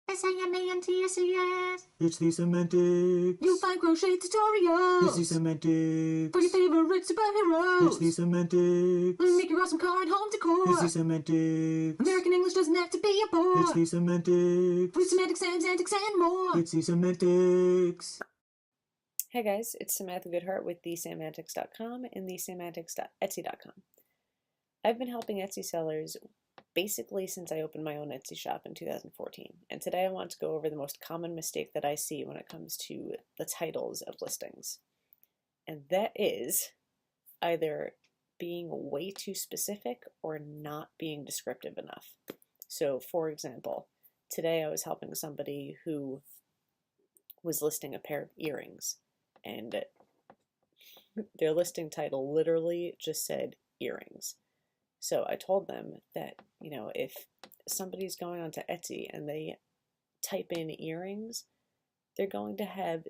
SAMANTSES. It's the semantics. You'll find crochet tutorials. It's the semantics. For your favorite superheroes. It's the semantics. Make your awesome car and home decor. It's the semantics. American English doesn't have to be a bore. It's the semantics. With semantics, antics, and more. It's the semantics. Hey guys, it's Samantha Goodheart with thesemantics.com and thesemantics.etsy.com. I've been helping Etsy sellers basically since I opened my own Etsy shop in 2014, and today I want to go over the most common mistake that I see when it comes to the titles of listings. And that is either being way too specific or not being descriptive enough. So for example, today I was helping somebody who was listing a pair of earrings, and their listing title literally just said earrings. So I told them that, if somebody's going onto Etsy and they type in earrings, they're going to have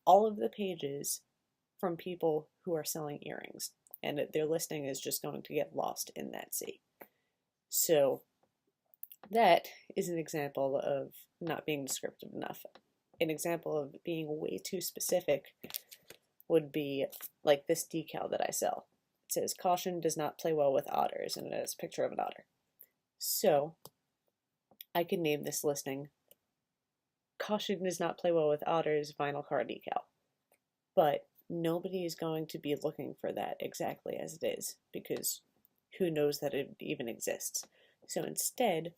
all of the pages from people who are selling earrings, and their listing is just going to get lost in that sea. So that is an example of not being descriptive enough. An example of being way too specific would be like this decal that I sell. It says, "Caution does not play well with otters," and it has a picture of an otter. So I could name this listing, "Caution does not play well with otters vinyl car decal." But nobody is going to be looking for that exactly as it is, because who knows that it even exists. So instead,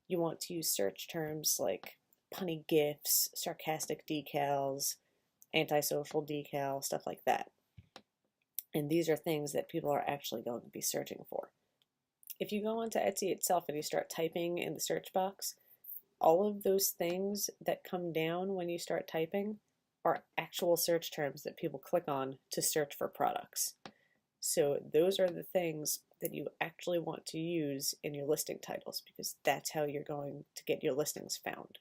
you want to use search terms like punny gifs, sarcastic decals, antisocial decal, stuff like that. And these are things that people are actually going to be searching for. If you go onto Etsy itself and you start typing in the search box, all of those things that come down when you start typing are actual search terms that people click on to search for products. So those are the things that you actually want to use in your listing titles, because that's how you're going to get your listings found.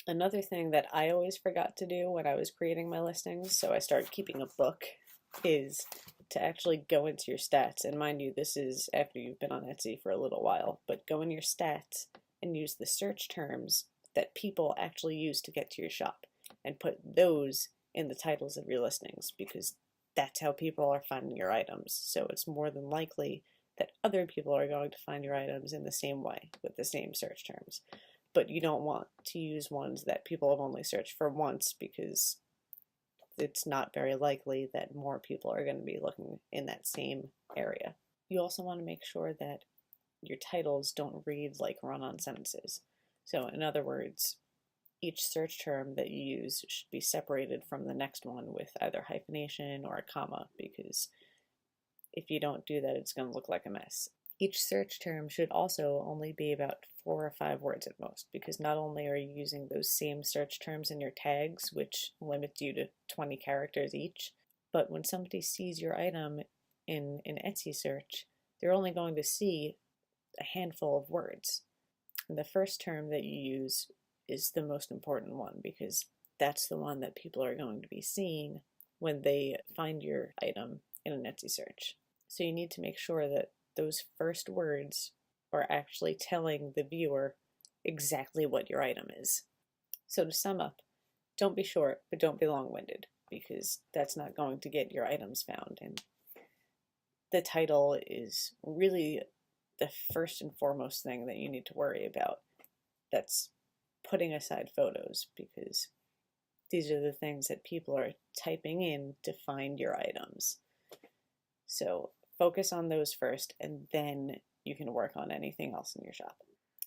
Another thing that I always forgot to do when I was creating my listings, so I started keeping a book, is to actually go into your stats. And mind you, this is after you've been on Etsy for a little while, but go in your stats and use the search terms that people actually use to get to your shop and put those in the titles of your listings, because that's how people are finding your items. So it's more than likely that other people are going to find your items in the same way with the same search terms. But you don't want to use ones that people have only searched for once, because it's not very likely that more people are going to be looking in that same area. You also want to make sure that your titles don't read like run-on sentences. So in other words, each search term that you use should be separated from the next one with either hyphenation or a comma, because if you don't do that, it's going to look like a mess. Each search term should also only be about 4 or 5 words at most, because not only are you using those same search terms in your tags, which limit you to 20 characters each, but when somebody sees your item in an Etsy search, they're only going to see a handful of words. And the first term that you use is the most important one, because that's the one that people are going to be seeing when they find your item in an Etsy search. So you need to make sure that those first words are actually telling the viewer exactly what your item is. So to sum up, don't be short, but don't be long-winded, because that's not going to get your items found. And the title is really the first and foremost thing that you need to worry about. That's putting aside photos, because these are the things that people are typing in to find your items. So focus on those first, and then you can work on anything else in your shop.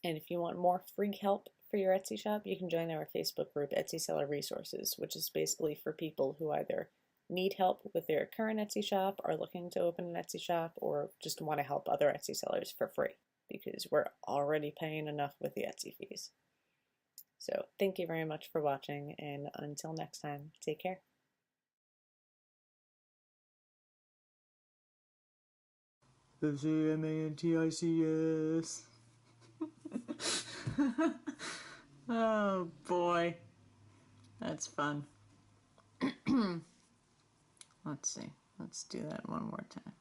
And if you want more free help for your Etsy shop, you can join our Facebook group, Etsy Seller Resources, which is basically for people who either need help with their current Etsy shop, are looking to open an Etsy shop, or just want to help other Etsy sellers for free, because we're already paying enough with the Etsy fees. So thank you very much for watching, and until next time, take care. SAMANTICS. Oh boy, that's fun. Let's see, let's do that one more time.